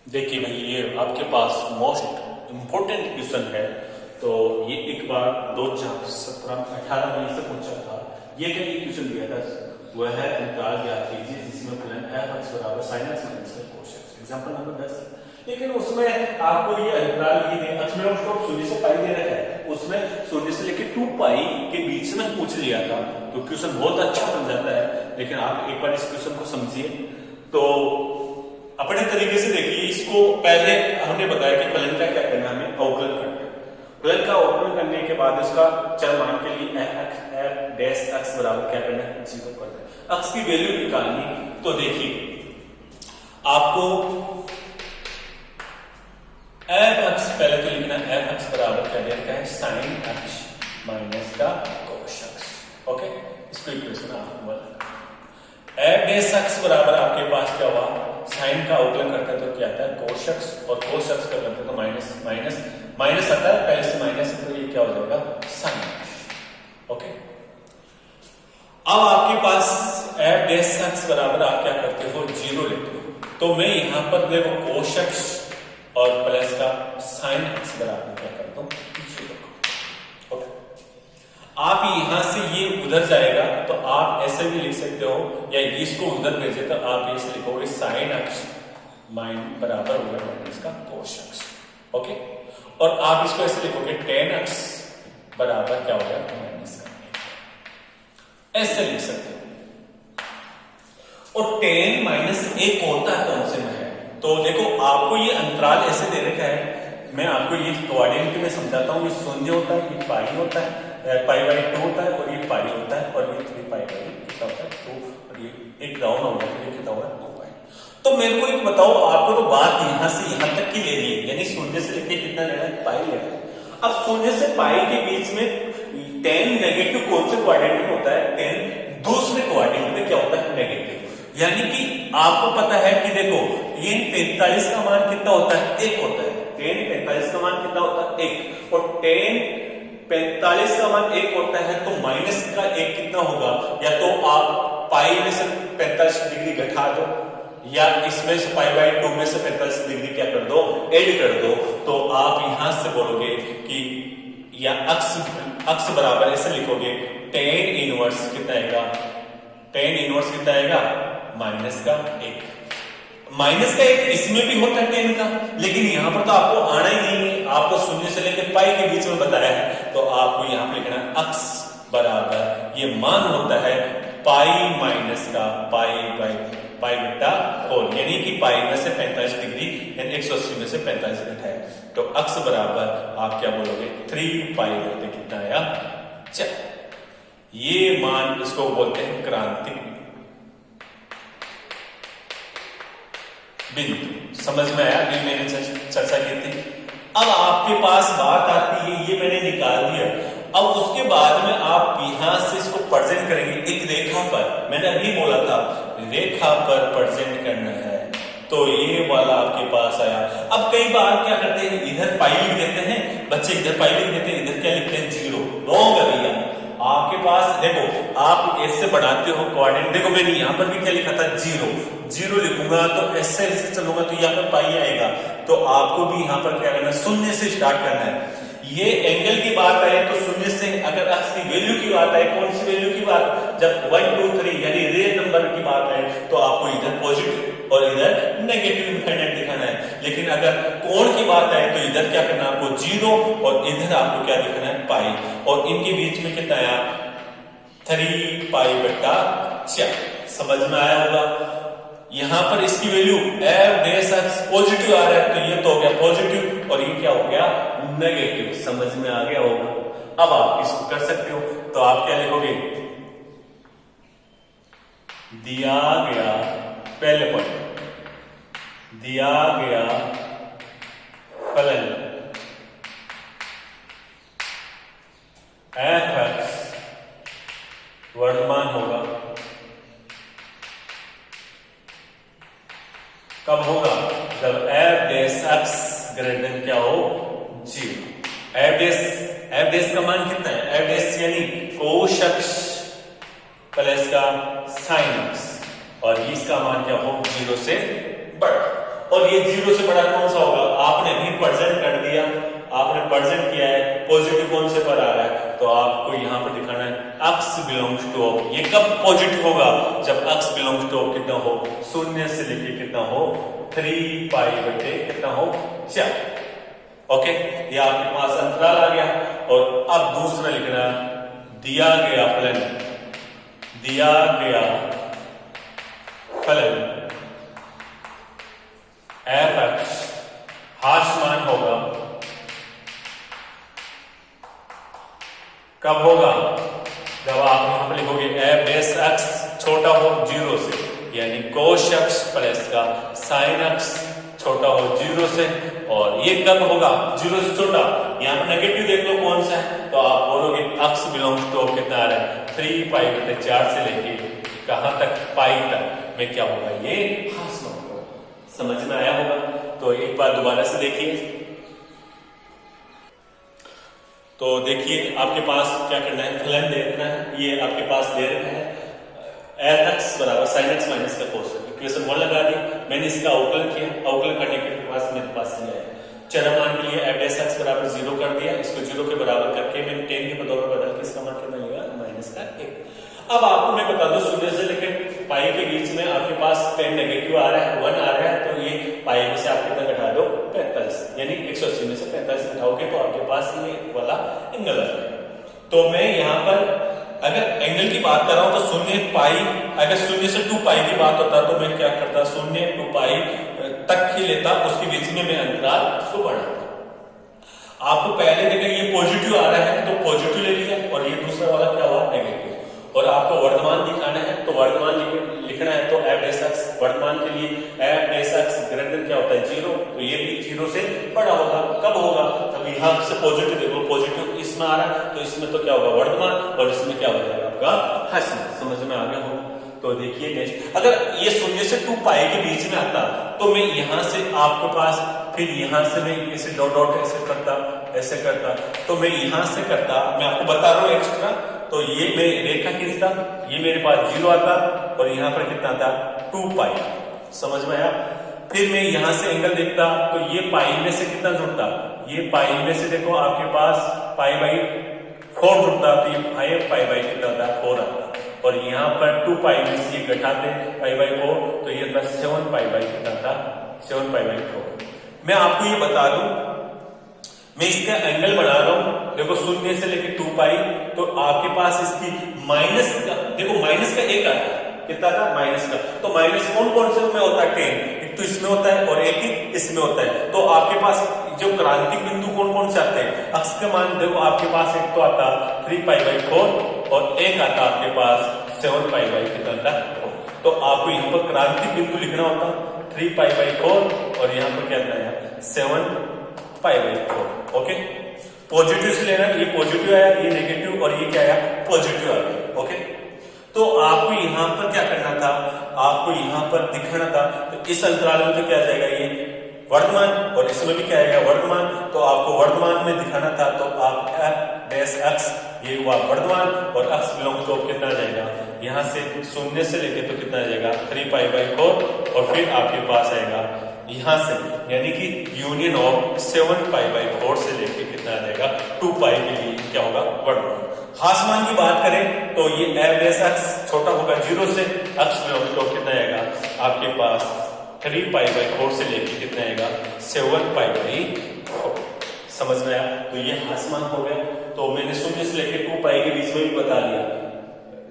देखिए भाई, ये आपके पास मोस्ट इम्पोर्टेंट क्वेश्चन है। तो ये एक बार 2017-18 में से पूछा था। ये क्या ये क्वेश्चन दिया था, वह है अंतराल ज्ञात कीजिए जिसमें फलन f x बराबर sin x minus cos x। Example number 10। लेकिन उसमें आपको ये अंतराल ये दे, अच्छा मैं उसको शून्य से पाई दे रखा है, उसमें शून्य से लेकर 2 पाई के बीच में पूछ लिया था, तो क्वेश्चन बहुत अच्छा बन जाता है। लेकिन आप एक बार इस क्वेश्चन को समझिए तो अपने तरीके से देखिए इसको। पहले हमने बताया कि फलन का क्या करना है, हमें अवकलन करना है। फलन का अवकलन करने के बाद इसका चर मान के लिए f डैश x बराबर क्या करना है, 0 करना है। x की वैल्यू निकालनी, तो देखिए आपको f(x) पहले तो लिखना है f(x) बराबर क्या दे रखा है, sin x माइनस का cos x। ओके, इसको इक्वेशन आपको बोला f डैश x बराबर आपके पास क्या हुआ, साइन का अवकलन करते हैं तो क्या आता है cos x, और cos x का करते हैं तो माइनस माइनस माइनस आता है, पहले से माइनस है तो ये क्या हो जाएगा sin x। ओके, अब आपके पास f डैश x बराबर आप क्या करते हो, 0 लेते हो। तो मैं यहां पर देखो cos x और प्लस का sin x बराबर क्या करता हूं, 0। ओके, आप यहां से ये उधर जाएगा तो आप ऐसे भी लिख सकते हो, या इसको उधर भेजे तो आप ऐसे लिखोगे sin x माइन बराबर होगा माइनस का cos x। ओके, और आप इसको ऐसे लिखोगे tan x बराबर क्या होगा, माइनस का, ऐसे लिख सकते हो। और tan माइनस 1 होता है कौन से में है, तो देखो आपको ये अंतराल ऐसे दे रखा है। मैं आपको ये कोऑर्डिनेट में समझाता हूँ। ये शून्य होता है, ये पाई होता है, π/2 होता है, और ये पाई होता है, और ये 3π कितना होता है 2, और ये एक डाउन होगा तो ये कितना होगा 2π। तो मेरे को एक बताओ, आपको तो बात यहां से यहां तक की लेनी है, यानी शून्य से लेके कितना लेना है, पाई लेना है। अब शून्य से पाई के बीच में tan नेगेटिव कौन से कोऑर्डिनेट में होता है, tan दूसरे कोऑर्डिनेट में क्या होता है, नेगेटिव। यानी कि आपको पता है कि देखो ये 45 का मान कितना होता है, 1 होता है। tan 45 का मान कितना होता है, 1, और tan 45 का मान 1 होता है तो माइनस का 1 कितना होगा, या तो आप पाई में से 45 डिग्री घटा दो, या इसमें से π/2 में से 45 डिग्री क्या कर दो, ऐड कर दो। तो आप यहां से बोलोगे कि या अक्स बराबर ऐसे लिखोगे tan इनवर्स कितना आएगा, tan इनवर्स कितना आएगा, माइनस का 1। माइनस का 1 इसमें भी होता है tan का, लेकिन यहां पर तो आपको आना ही नहीं है, आपको शून्य से लेकर पाई के बीच में बताया है। तो आपको यहां पर लिखना है अक्स बराबर ये मान होता है पाई माइनस का पाई बटा 4, यानी कि पाई में से 45 डिग्री यानी 180 में से 45 घटाए। तो अक्स बराबर आप क्या बोलोगे, 3π बोलते कितना आया 4। ये मान इसको बोलते हैं क्रांतिक बिंदु। समझ में आया, अभी मैंने चर्चा की थी। अब आपके पास बात आती है, ये मैंने निकाल दिया। अब उसके बाद में आप यहां से इसको प्रेजेंट करेंगे एक रेखा पर। मैंने अभी बोला था रेखा पर प्रेजेंट करना है, तो ये वाला आपके पास आया। अब कई बार क्या करते हैं, इधर पाई लिख देते हैं बच्चे, इधर पाई लिख देते हैं, इधर क्या लिखते हैं 0। रॉन्ग है भैया। आपके पास देखो आप ऐसे बढ़ाते हो कोऑर्डिनेट, देखो मैंने यहां पर भी क्या लिखा था 0 लिखूंगा, तो ऐसे ऐसे चलूंगा तो यहाँ पर पाई आएगा। तो आपको भी यहाँ पर क्या करना है, शून्य से स्टार्ट करना है। ये एंगल की बात है तो शून्य से, अगर x की वैल्यू की बात है, कौन सी वैल्यू की बात, जब 1 2 3 यानी रियल नंबर की बात है तो आपको इधर पॉजिटिव और इधर नेगेटिव इनफाइनाइट दिखाना है। लेकिन अगर कोण की बात है तो इधर क्या करना है आपको 0, और इधर आपको क्या दिखाना है पाई, और इनके बीच में कितना आया 3π/4। समझ में आया होगा। यहां पर इसकी value f dash x positive आ रहा है तो ये तो हो गया पॉजिटिव, और ये क्या हो गया नेगेटिव। समझ में आ गया होगा। अब आप इसको कर सकते हो, तो आप क्या लिखोगे, दिया गया पहले पॉइंट, दिया गया फलन f(x) वर्तमान होगा, कब होगा, जब f dash x greater than क्या हो 0। f डैश का मान कितना है, f डैश यानी cos x प्लस का sin x, और इसका मान क्या हो 0 से बड़ा। और ये 0 से बड़ा कौन सा होगा? आपने भी प्रेजेंट कर दिया, आपने प्रेजेंट किया है, पॉजिटिव कौन से पर आ रहा है, तो आपको यहां पर दिखाना है x बिलोंग्स टू ऑफ। ये कब पॉजिटिव होगा? जब x बिलोंग्स टू ऑफ कितना हो? 0 से लेके कितना हो? 3 पाई बटे कितना हो? 4। ओके, ये आपके पास अंतराल आ गया। और अब दूसरा लिखना, दिया गया फलन f(x) हाशमान होगा, कब होगा? जब आप यहां पर लिखोगे f(x) छोटा हो 0 से, यानी cos x प्लस का sin x छोटा हो 0 से। और ये कब होगा? 0 से छोटा। यहां पर नेगेटिव देख लो कौन सा है, तो आप बोलोगे x बिलोंग्स टू कितना आ रहा है? 3 पाई बटे 4 से लेके कहां तक? पाई तक में क्या होगा? ये हाशमान होगा। समझ में आया होगा? तो एक बार दोबारा से देखिए। तो देखिए आपके पास क्या करना है, फलन दे रखना है। ये आपके पास दे रखा है f(x) बराबर sin x माइनस का cos x। इक्वेशन 1 लगा दी, मैंने इसका अवकलन किया। अवकलन करने के बाद मेरे पास ये आया चरमान के लिए f(x) बराबर 0 कर दिया। इसको 0 के बराबर करके मैंने 10 के पदों में बदल के इसका मान कितना मिलेगा? माइनस का 1। अब आपको मैं बता दूं, 0 से लेकर पाई के बीच में आपके पास 10 नेगेटिव आ रहा है, 1 आ रहा है, तो ये पाई में से आप कितना घटा दो? 45, यानी 180 में से 45 घटाओगे तो आपके पास ये वाला एंगल आ जाएगा। तो मैं यहाँ पर अगर एंगल की बात कर रहा हूं तो 0 पाई, अगर 0 से 2 पाई की बात होता तो मैं क्या करता? 0 2 पाई तक ही लेता, उसके बीच में मैं अंतराल उसको बढ़ाता। आपको पहले देखा ये पॉजिटिव आ रहा है तो पॉजिटिव ले लिया, और ये दूसरा वाला क्या हुआ? नेगेटिव। और आपको वर्तमान दिखाना है तो वर्तमान लिखना है, तो f(x) वर्तमान के लिए f(x) ग्रेटर क्या होता है? 0। तो ये भी 0 से बड़ा होगा। कब होगा? तब यहां से पॉजिटिव देखो, पॉजिटिव इसमें आ रहा है तो इसमें तो क्या होगा? वर्तमान, और इसमें क्या हो जाएगा? आपका हाशमान। समझ में आ गया होगा? तो देखिए नेक्स्ट, अगर ये 0 से 2 पाई के बीच में आता तो मैं यहां से आपके पास, फिर यहां से मैं इसे डॉट डॉट ऐसे करता, तो मैं यहां से करता, मैं आपको बता रहा हूं एक्स्ट्रा। तो ये मैं रेखा खींचता, ये मेरे पास 0 आता, और यहां पर कितना आता? 2 पाई। समझ में आया? फिर मैं यहां से एंगल देखता तो ये पाई में से कितना जुड़ता? ये पाई में से देखो आपके पास पाई बाई 4 जुड़ता, तो ये 5 पाई बाई कितना आता? 4 आता। और यहाँ पर 2 पाई में से ये घटाते पाई बाई 4, तो ये 7 पाई बाई कितना था? 7 पाई बाई 4। मैं आपको ये बता दूं, मैं इसका एंगल बना रहा हूं, देखो 0 से लेके 2 पाई, तो आपके पास इसकी माइनस का, देखो माइनस का 1 आता है, कितना था? माइनस का। तो माइनस कौन कौन से में होता है? 10। एक तो इसमें होता है और एक ही इसमें होता है। तो आपके पास जो क्रांतिक बिंदु कौन कौन से आते हैं? अक्ष का मान देखो आपके पास एक तो आता 3 पाई बाई 4, और एक आता आपके पास 7 पाई बाई कितना था? 4। तो आपको यहाँ पर क्रांतिक बिंदु लिखना होता 3 पाई बाई 4, और यहाँ पर क्या आता है? 7 पाई बाई 4। ओके, पॉजिटिव से लेना, ये पॉजिटिव आया, ये नेगेटिव, और ये क्या आया? पॉजिटिव आ गया। ओके, तो आपको यहां पर क्या करना था? आपको यहां पर दिखाना था, तो इस अंतराल में तो क्या जाएगा? ये वर्तमान, और इसमें भी क्या आएगा? वर्तमान। तो आपको वर्तमान में दिखाना था, तो आप f(x) ये हुआ वर्तमान, और x बिलोंग्स टू कितना जाएगा? यहां से 0 से लेके तो कितना जाएगा? 3 पाई बाई 4, और फिर आपके पास आएगा यहां से, यानी कि यूनियन ऑफ 7 पाई बाई 4 से लेके कितना आ जाएगा? 2 पाई के लिए क्या होगा? वर्तमान। हाशमान की बात करें तो ये f(x) छोटा होगा 0 से, x बिलोंग्स टू कितना आएगा? आपके पास 3 पाई बाई 4 से लेके कितना आएगा? 7 पाई बाई 4। समझ में आया? तो ये हाशमान हो गया। तो मैंने 0 से लेके 2 पाई के बीच में भी बता दिया।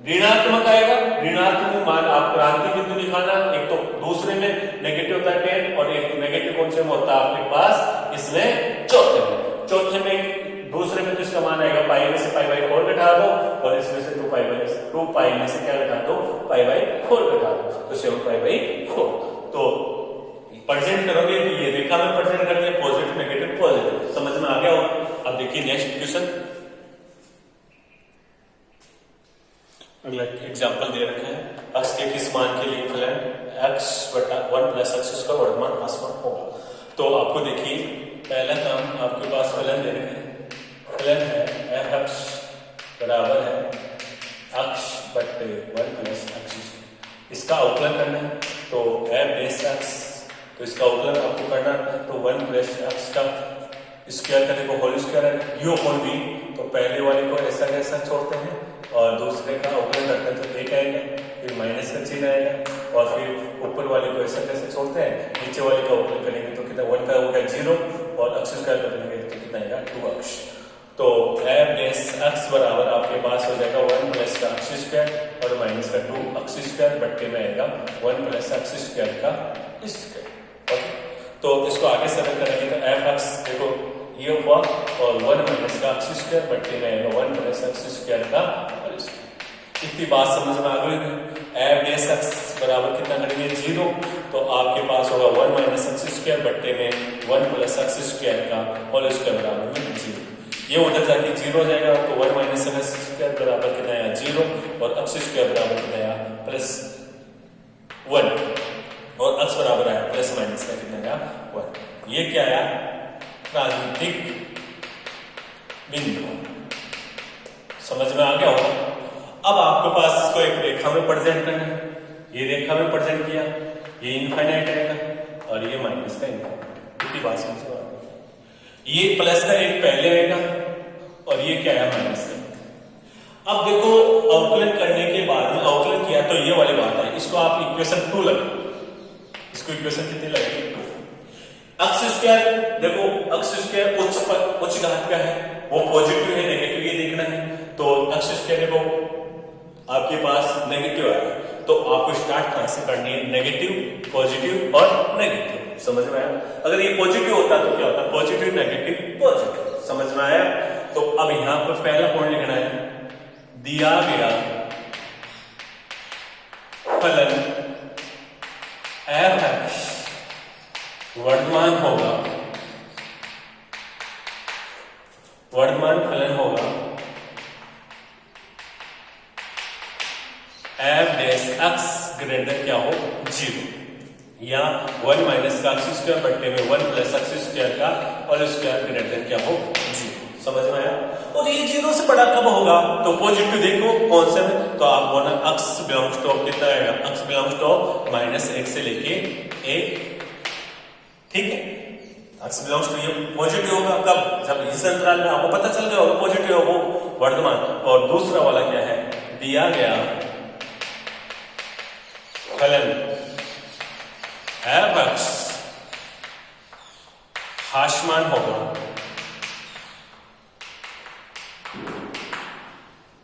ऋणात्मक आएगा, ऋणात्मक मान आप क्रांति बिंदु दिखाना, एक तो दूसरे में नेगेटिव होता है 10, और एक नेगेटिव कौन से में होता है आपके पास? इसमें चौथे में दूसरे में तो इसका मान आएगा पाई में से पाई बाई 4 घटा दो, और इसमें से 2 पाई में से क्या घटा दो? पाई बाई 4 घटा दो, तो 7 पाई बाई 4। तो प्रेजेंट करोगे तो ये रेखा में प्रेजेंट कर दिया, पॉजिटिव नेगेटिव पॉजिटिव। समझ में आ गया होगा? अब देखिए नेक्स्ट क्वेश्चन, अगला एग्जाम्पल दे रखे हैं, x के किस मान के लिए फलन x बटा 1 प्लस x का वर्तमान हाशमान होगा। तो आपको देखिए पहला काम आपके पास फलन दे रखे हैं, फलन है f(x) बराबर है x बटे 1 प्लस x। इसका अवकलन करना है, तो f(x) तो इसका अवकलन आपको करना है, तो 1 प्लस एक्स का स्क्वायर करने को होल स्क्वायर है, यू होल वी, तो पहले वाले को ऐसा कैसा छोड़ते हैं और दूसरे का अवकलन करते हैं तो एक आएगा, फिर माइनस का चिन्ह आएगा और फिर ऊपर वाले को ऐसा कैसे छोड़ते हैं, नीचे वाले का अवकलन करेंगे तो कितना 1 का होगा 0 और अक्ष स्क्वायर करेंगे तो कितना आएगा 2 अक्ष। तो एफ डैश एक्स बराबर आपके पास हो जाएगा 1 प्लस का अक्ष स्क्वायर और माइनस का 2 अक्ष स्क्वायर बट्टे में आएगा 1 प्लस अक्ष स्क्वायर का स्क्वायर। ओके, तो इसको आगे सरल करेंगे तो एफ एक्स देखो ये हुआ और 1 माइनस का अक्ष स्क्वायर बट्टे में आएगा 1 प्लस अक्ष स्क्वायर का होल स्क्वायर। इतनी बात समझ में आ गई। एफ डैश एक्स बराबर कितना करेंगे 0, तो आपके पास होगा 1 माइनस अक्ष स्क्वायर बट्टे में 1 प्लस अक्ष स्क्वायर का होल स्क्वायर बराबर में 0। ये उधर जाके 0 हो जाएगा तो 1 माइनस अक्ष स्क्वायर बराबर कितना आया 0 और अक्ष स्क्वायर बराबर कितना आया प्लस 1 और अक्ष बराबर आया प्लस माइनस का कितना आया 1। ये क्या आया क्रांतिक बिंदु, समझ में आ गया होगा। अब आपके पास इसको एक रेखा में प्रेजेंट करना है, ये रेखा में प्रेजेंट किया, ये इनफाइनाइट आएगा और ये माइनस का इनफाइनाइट। कितनी बात समझ में आ गई। ये प्लस का एक पहले आएगा और ये क्या है माइनस का। अब देखो अवकलन करने के बाद में अवकलन किया तो ये वाली बात है, इसको आप इक्वेशन 2 लगा, इसको इक्वेशन कितनी लगेगी 2। अक्ष स्क्वायर देखो, अक्ष स्क्वायर उच्च घात का है, वो पॉजिटिव है नेगेटिव ये देखना है, तो अक्ष स्क्वायर देखो आपके पास नेगेटिव आया तो आपको स्टार्ट कहां से करनी है, नेगेटिव पॉजिटिव और नेगेटिव। समझ में आया। अगर ये पॉजिटिव होता तो क्या होता, पॉजिटिव नेगेटिव पॉजिटिव। समझ में आया। तो अब यहां पर पहला पॉइंट लिखना है, दिया गया फलन एफ एक्स वर्तमान होगा, वर्तमान फलन होगा F dash x greater than क्या हो 0, या 1 माइनस का अक्ष स्क्वायर बट्टे में 1 प्लस अक्ष स्क्वायर का और स्क्वायर ग्रेटर देन क्या हो 0। समझ में आया। और ये 0 से बड़ा कब होगा, तो पॉजिटिव देखो कौन से में, तो आप बोला अक्ष बिलोंग्स टू कितना आएगा, अक्ष बिलोंग्स टू -1 से लेके 1, ठीक है। अक्ष बिलोंग्स टू ये पॉजिटिव होगा कब, जब इस अंतराल में आपको पता चल गया होगा पॉजिटिव है वो वर्तमान। और दूसरा वाला क्या है, दिया गया फलन एफ एक्स हाशमान होगा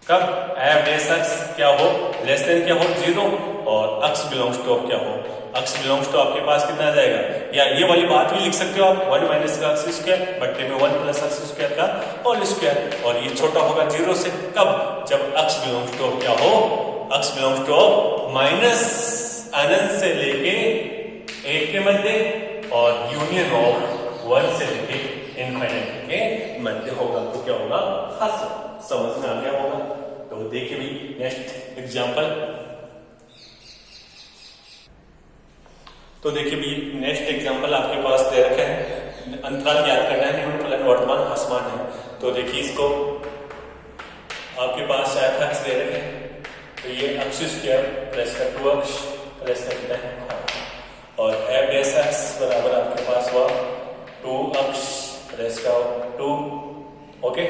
कब, एफ डैश एक्स क्या हो लेस देन क्या हो 0 और अक्ष बिलोंग्स टू क्या हो, अक्ष बिलोंग्स टू आपके पास कितना आ जाएगा, या ये वाली बात भी लिख सकते हो आप 1 माइनस का अक्ष स्क्वायर बट्टे में 1 प्लस अक्ष स्क्वायर का होल स्क्वायर, और ये छोटा होगा 0 से कब, जब अक्ष बिलोंग्स टू क्या हो, अक्ष बिलोंग्स टू माइनस अनंत से लेके 1 के मध्य और यूनियन ऑफ 1 से लेके इनफाइनाइट के मध्य होगा, तो क्या होगा हासिल। समझ में आ गया होगा। तो देखिए भी नेक्स्ट एग्जांपल, तो देखिए भी नेक्स्ट एग्जांपल आपके पास दे रखे हैं, अंतराल ज्ञात करना है, निम्न फलन वर्तमान हासमान है। तो देखिए इसको आपके पास एफ एक्स दे रखे हैं, तो ये अक्ष स्क्वायर प्लस का 2 अक्ष प्लस का कितना है, और एफ डैश एक्स बराबर आपके पास हुआ 2 अक्ष प्लस का 2, ओके।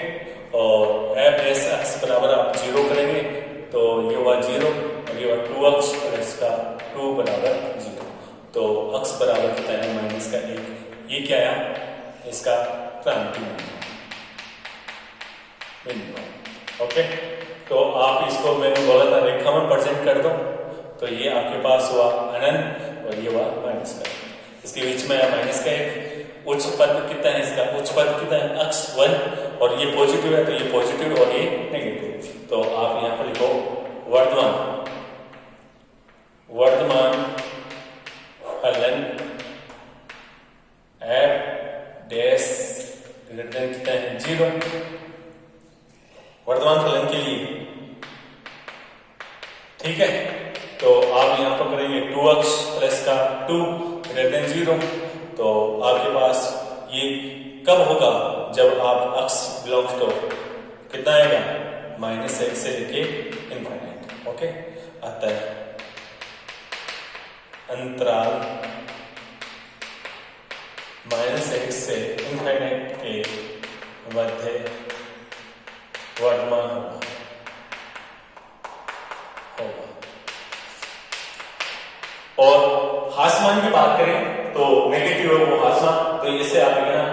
और एफ डैश एक्स बराबर आप 0 करेंगे तो ये हुआ 0 और ये हुआ 2 अक्ष प्लस का 2 बराबर 0, तो अक्ष बराबर कितना है माइनस का 1। ये क्या आया, इसका क्रांति बिंदु, ओके। तो आप इसको मैंने बोला था रेखा में प्रेजेंट कर दो, तो ये आपके पास हुआ अनंत और ये हुआ माइनस का, इसके बीच में माइनस का 1। उच्च पद कितना है, इसका उच्च पद कितना है अक्ष 1, और ये पॉजिटिव है तो ये पॉजिटिव और ये नेगेटिव। तो आप यहां पर लिखो वर्तमान, वर्तमान फलन एफ डैश ग्रेटर देन कितना है 0, वर्तमान फलन के लिए, ठीक है। तो आप यहां पर करेंगे 2 अक्ष प्लस का 2 ग्रेटर देन 0, तो आपके पास ये कब होगा, जब आप अक्ष बिलोंग्स टू कितना आएगा -1 से लेके इनफाइनाइट, ओके। अतः अंतराल -1 से इनफाइनाइट के मध्य वर्तमान होगा। और हास्यमान की बात करें तो नेगेटिव है वो हास्यमान, तो इसे आप लिखना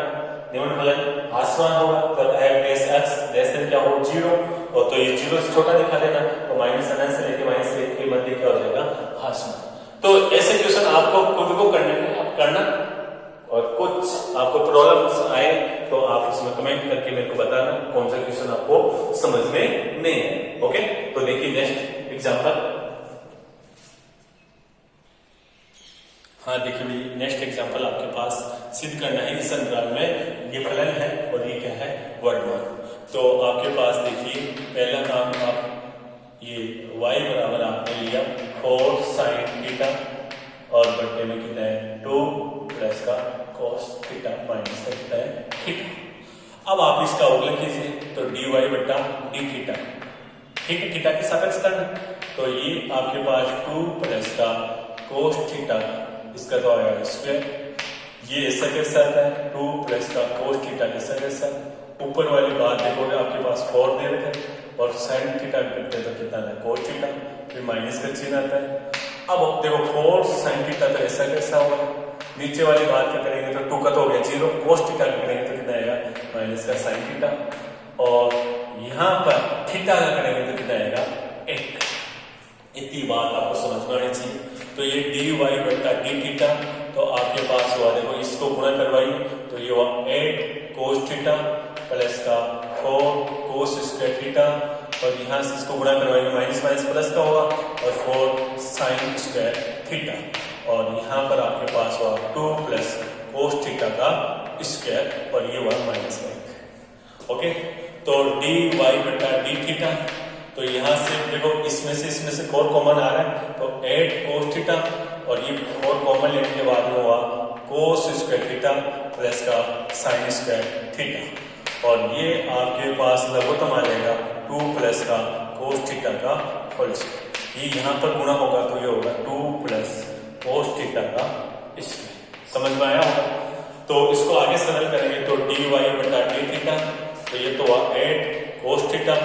निम्न फलन हास्यमान होगा। तब f क्या हो 0, और तो ये 0 से छोटा दिखा देना, तो -1 से लेके -1 के मध्य क्या हो जाएगा हास्यमान। तो ऐसे क्वेश्चन आपको खुद को करने में आप करना, और कुछ आपको प्रॉब्लम्स आए तो आप उसमें कमेंट करके मेरे को बताना कौन सा क्वेश्चन आपको समझ में नहीं है। ओके, तो देखिए नेक्स्ट एग्जांपल। हाँ देखिए भाई, नेक्स्ट एग्जांपल आपके पास सिद्ध करना है इस अंतराल में ये फलन है और ये क्या है वर्तमान। तो आपके पास देखिए पहला काम, आप ये y बराबर आपने लिया 4 sin थीटा और बट्टे में कितना है 2 प्लस का cos थीटा माइनस का कितना है थीटा। अब आप इसका अवकलन कीजिए तो dy बट्टा डी थीटा, ठीक है, थीटा के सापेक्ष करना, तो ये आपके पास 2 प्लस का cos थीटा, इसका तो आएगा स्क्वायर, ये ऐसा कैसा आता है 2 प्लस का cos थीटा कैसा कैसा, ऊपर वाली बात देखोगे आपके पास 4 दे रखा है और sin थीटा करते तो कितना है cos थीटा, फिर माइनस का चिन्ह आता है। अब देखो 4 sin थीटा तो ऐसा कैसा होगा, नीचे वाली बात क्या करेंगे तो 2 का तो हो गया 0, cos थीटा करेंगे तो कितना आएगा माइनस का sin थीटा, और यहाँ पर थीटा का करेंगे तो कितना आएगा 1। इतनी बात आपको समझ में आनी चाहिए। तो ये dy बट्टा डी थीटा, तो आपके पास हुआ देखो इसको गुणा करवाइए तो ये हुआ 8 cos थीटा प्लस का 4 cos स्क्वायर थीटा, और यहाँ से इसको गुणा करवाएंगे माइनस माइनस प्लस का होगा और 4 sin स्क्वायर थीटा, और यहाँ पर आपके पास हुआ 2 प्लस cos थीटा का स्क्वायर और ये हुआ माइनस का। ओके, तो dy बट्टा डी थीटा, तो यहाँ से देखो इसमें से 4 कॉमन आ रहा है तो 8 cos थीटा, और ये 4 कॉमन लेने के बाद में हुआ cos स्क्वायर थीटा प्लस का sin स्क्वायर थीटा, और ये आपके पास लघुत्तम आ जाएगा 2 प्लस का cos थीटा का होल स्क्वायर। ये यहाँ पर गुणा होगा तो ये होगा 2 प्लस cos थीटा का स्क्वायर। समझ में आया होगा? तो इसको आगे सरल करेंगे तो dy बटा डी थीटा, तो ये तो हुआ 8 cos थीटा,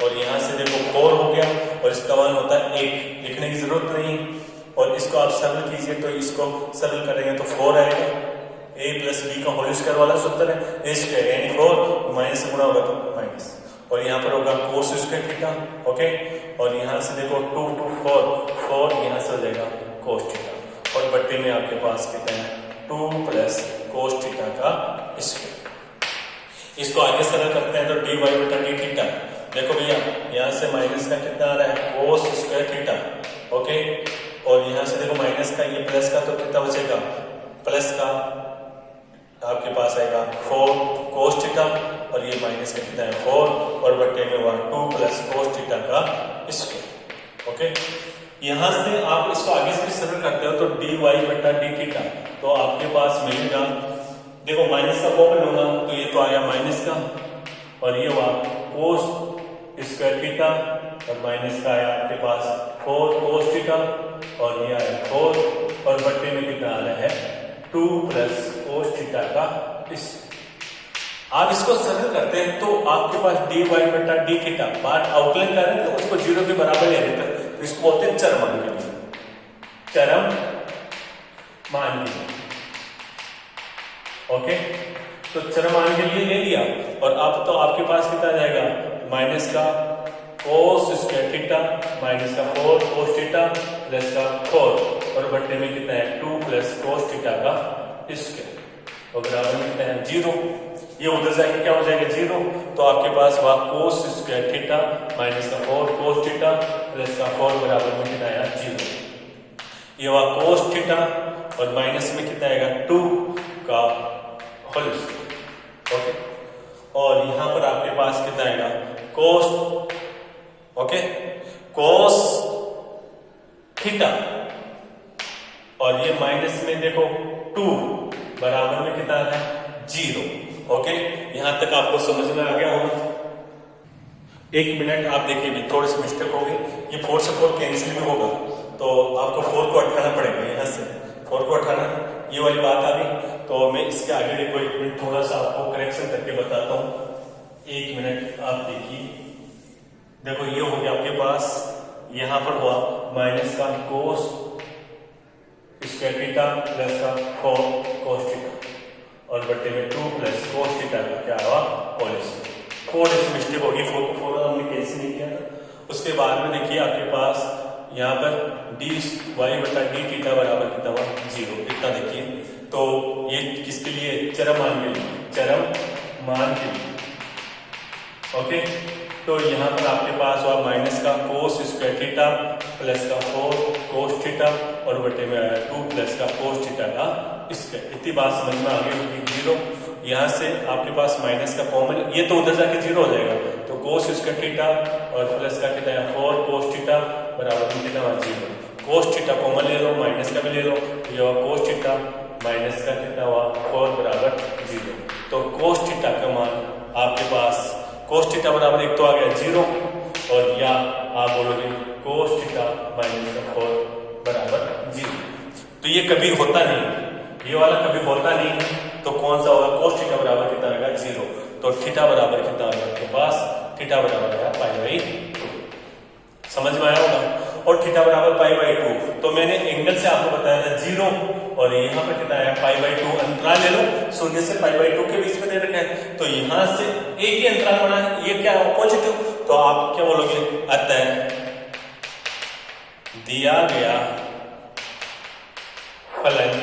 और यहाँ से देखो 4 हो गया और इसका मान होता है 1, लिखने की जरूरत नहीं, और इसको आप सरल कीजिए तो इसको सरल करेंगे तो 4 आएगा, a प्लस बी का होल स्क्वायर वाला सूत्र है, a स्क्वायर यानी 4 माइनस से गुणा होगा तो माइनस, और यहाँ पर होगा cos स्क्वायर थीटा। ओके, और यहाँ से देखो 2 2 4 यहाँ से हो जाएगा cos थीटा, और बट्टे में आपके पास कितना है 2 प्लस cos थीटा का स्क्वायर। इसको आगे सरल करते हैं तो dy बटा डी थीटा, देखो भैया यहाँ से माइनस का कितना आ रहा है cos स्क्वायर थीटा। ओके, और यहाँ से देखो माइनस का ये प्लस का तो कितना बचेगा प्लस का आपके पास आएगा 4 cos थीटा, और ये माइनस का कितना है 4, और बट्टे में हुआ 2 प्लस cos थीटा का स्क्वायर। ओके, यहाँ से आप इसको आगे से भी सरल करते हो तो dy बटा डी थीटा, तो आपके पास मिलेगा देखो माइनस का कॉमन होगा तो ये तो आया माइनस का, और ये हुआ cos स्क्वायर थीटा, और माइनस का आया आपके पास 4 cos थीटा, और ये आया 4, और बट्टे में कितना आ रहा है 2 प्लस cos थीटा का स्क्वायर। आप इसको सरल करते हैं तो आपके पास dy बटा डी थीटा बार अवकलन करें तो उसको 0 के बराबर ले लेते हैं, तो इसको बोलते हैं चरम मान लीजिए, चरम मान लीजिए। ओके, तो चरम मान के लिए ले लिया, और अब तो आपके पास कितना जाएगा माइनस का cos स्क्वायर थीटा माइनस का 4 cos थीटा प्लस का 4, और बट्टे में कितना है 2 प्लस cos थीटा का स्क्वायर, और बराबर में कितना है 0। ये उधर जाके क्या हो जाएगा 0, तो आपके पास हुआ cos स्क्वायर थीटा माइनस का 4 cos थीटा प्लस का 4 बराबर में कितना आया 0। ये हुआ cos थीटा, और माइनस में कितना आएगा 2 का होल स्क्वायर। ओके, और यहाँ पर आपके पास कितना आएगा cos, ओके, cos थीटा, और ये माइनस में देखो 2 बराबर में कितना है 0। ओके, यहां तक आपको समझ में आ गया होगा। 1 मिनट आप देखिए, थोड़ी सी मिस्टेक होगी, ये 4 से 4 कैंसिल भी होगा तो आपको 4 को हटाना पड़ेगा, यहाँ से 4 को हटाना, ये वाली बात आ गई। तो मैं इसके आगे देखो, एक मिनट थोड़ा सा आपको करेक्शन करके बताता हूं, एक मिनट आप देखिए। देखो ये हो गया आपके पास, यहां पर हुआ माइनस का कोस स्क्वायर थीटा प्लस का कोस थीटा और बट्टे में 2 प्लस कोस थीटा का क्या हुआ होल स्क्वायर। थोड़ी सी मिस्टेक होगी, फोर हमने कैसे नहीं किया था। उसके बाद में देखिए आपके पास यहाँ पर डी वाई बटा डी थीटा बराबर कितना हुआ 0, इतना देखिए। तो ये किसके लिए, चरम मान के लिए, चरम मान के लिए। ओके, तो यहाँ पर आपके पास हुआ माइनस का कोस स्क्वायर थीटा प्लस का 4 कोस थीटा और बटे में आया 2 प्लस का कोस थीटा का स्क्वायर। इतनी बात समझ में आ गई होगी। 0 यहाँ से आपके पास माइनस का कॉमन, ये तो उधर जाके 0 हो जाएगा, तो कोस स्क्वायर थीटा और प्लस का कितना है 4 कोस थीटा बराबर में कितना 0। कोस थीटा कॉमन ले लो, माइनस का भी ले लो, तो ये कोस थीटा माइनस का कितना हुआ 4 बराबर 0। तो कोस थीटा का मान आपके पास कोस थीटा बराबर एक तो आ गया 0 और या आप बोलोगे कोस थीटा माइनस का 4 बराबर 0। तो ये कभी होता नहीं, ये वाला कभी होता नहीं, तो कौन सा होगा, कोस थीटा बराबर कितना आएगा 0। तो थीटा बराबर कितना आएगा आपके पास, थीटा बराबर आया पाई बाई 2। समझ में आया होगा। और थीटा बराबर पाई बाई 2, तो मैंने एंगल से आपको बताया था 0 और यहाँ पे कितना है पाई बाई 2। अंतराल ले लो, 0 से पाई बाई 2 के बीच में दे रखा है, तो यहाँ से एक ही अंतराल बना है, ये क्या है पॉजिटिव, तो आप क्या बोलोगे, अतः दिया गया फलन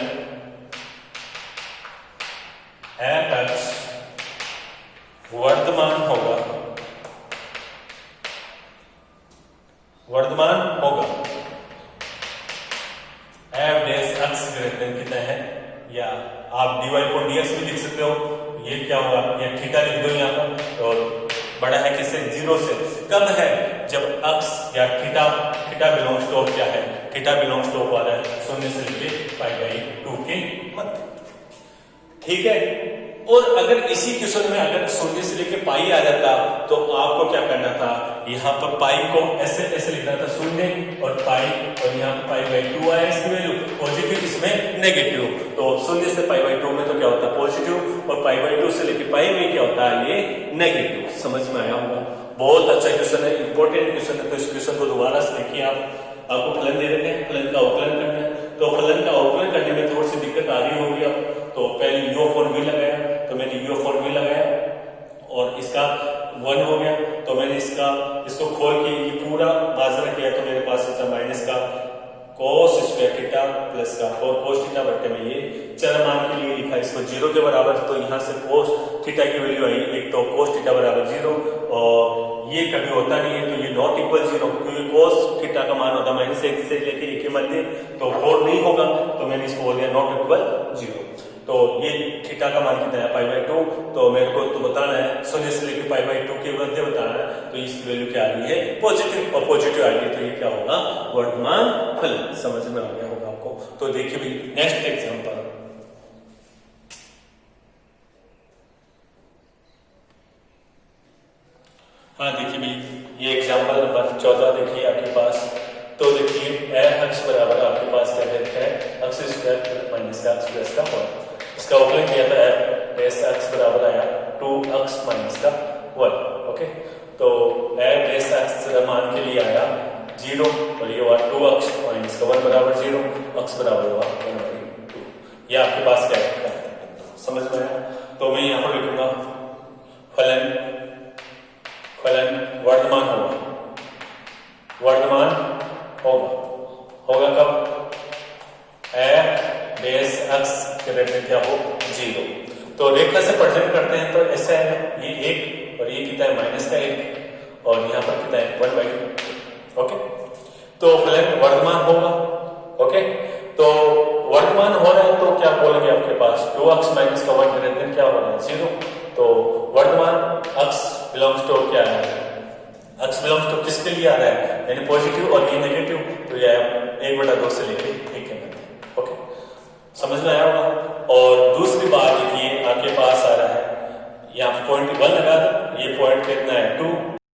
f(x) वर्तमान होगा, वर्तमान होगा f dash x greater than कितना है, या आप dy को dx भी लिख सकते हो। ये क्या होगा, ये थीटा लिख दो यहाँ पर, और बड़ा है किससे 0 से। कब है, जब x या थीटा बिलोंग्स टू क्या है, थीटा बिलोंग्स टू वाला है 0 से लेके पाई बाई 2 के मध्य। ठीक है, और अगर इसी क्वेश्चन में अगर 0 से लेके पाई आ जाता तो आपको क्या करना था, यहाँ पर पाई को ऐसे ऐसे लिखना था 0 और पाई, और यहाँ पर पाई बाई 2 आया इसकी वैल्यू पॉजिटिव, इसमें नेगेटिव। तो 0 से पाई बाई 2 में तो क्या होता है पॉजिटिव, और पाई बाई 2 से लेके पाई में क्या होता है ये नेगेटिव। समझ में आया होगा। बहुत अच्छा क्वेश्चन है, इंपॉर्टेंट क्वेश्चन है। तो इस क्वेश्चन को दोबारा से देखिए। आपको फलन दे रखे हैं, फलन का अवकलन करना है, तो फलन का अवकलन करने में थोड़ी सी दिक्कत आ रही होगी। अब तो पहले u फॉर v लगाया, तो मैंने u फॉर v लगाया और इसका 1 हो गया, तो मैंने इसको खोल के ये पूरा माजरा किया, तो मेरे पास बचा माइनस का कोस स्क्वायर थीटा प्लस का 4 कोस थीटा बट्टे में ये चर मान के लिए लिखा इसको 0 के बराबर। तो यहाँ से कोस थीटा की वैल्यू आई, एक तो कोस थीटा बराबर 0, और ये कभी होता नहीं है, तो ये नॉट इक्वल 0, क्योंकि कोस थीटा का मान होता है -1 से लेके 1 के मध्य, तो 4 नहीं होगा, तो मैंने इसको बोल दिया नॉट इक्वल 0। तो ये थीटा का मान कितना है पाई बाई 2, तो मेरे को तो बताना है 0 से लेके पाई बाई 2 के मध्य बताना है, तो इसकी वैल्यू क्या आ रही है पॉजिटिव, और पॉजिटिव आ रही है, तो ये क्या होगा वर्तमान फलन। समझ में आ गया होगा आपको। तो देखिए भी नेक्स्ट एग्जांपल, हाँ देखिए भी ये एग्जांपल नंबर 14 देखिए आपके पास। तो देखिए f(x) बराबर आपके पास क्या देता है x स्क्वायर माइनस का x प्लस का 1। इसका अवकलन किया था f(x) बराबर आया 2x माइनस का 1। ओके, तो f(x) मान के लिए आया 0 और ये हुआ 2x माइनस का 1 बराबर 0, x बराबर हुआ 1/2। ये आपके पास क्या है, समझ में आया। तो मैं यहाँ पर लिखूंगा फलन वर्तमान होगा कब, f बेस x के रेट में क्या हो 0। तो रेखा से प्रेजेंट करते हैं, तो ऐसा है ये 1 और ये कितना है माइनस का 1 और यहाँ पर कितना है 1/2। ओके, तो फलन वर्तमान होगा। ओके, तो वर्तमान हो रहा है, तो क्या बोलेंगे आपके पास 2x माइनस का 1 ग्रेटर देन क्या हो रहा है 0। तो वर्तमान x बिलोंग्स टू क्या है, x बिलोंग्स टू किसके लिए आ रहा है, यानी पॉजिटिव और ये नेगेटिव, तो ये 1/2 से लेके 1 के मध्य। ओके, समझ में आया होगा। और दूसरी बात देखिए आपके पास आ रहा है, यहाँ पॉइंट 1 लगा दो, ये पॉइंट कितना है 2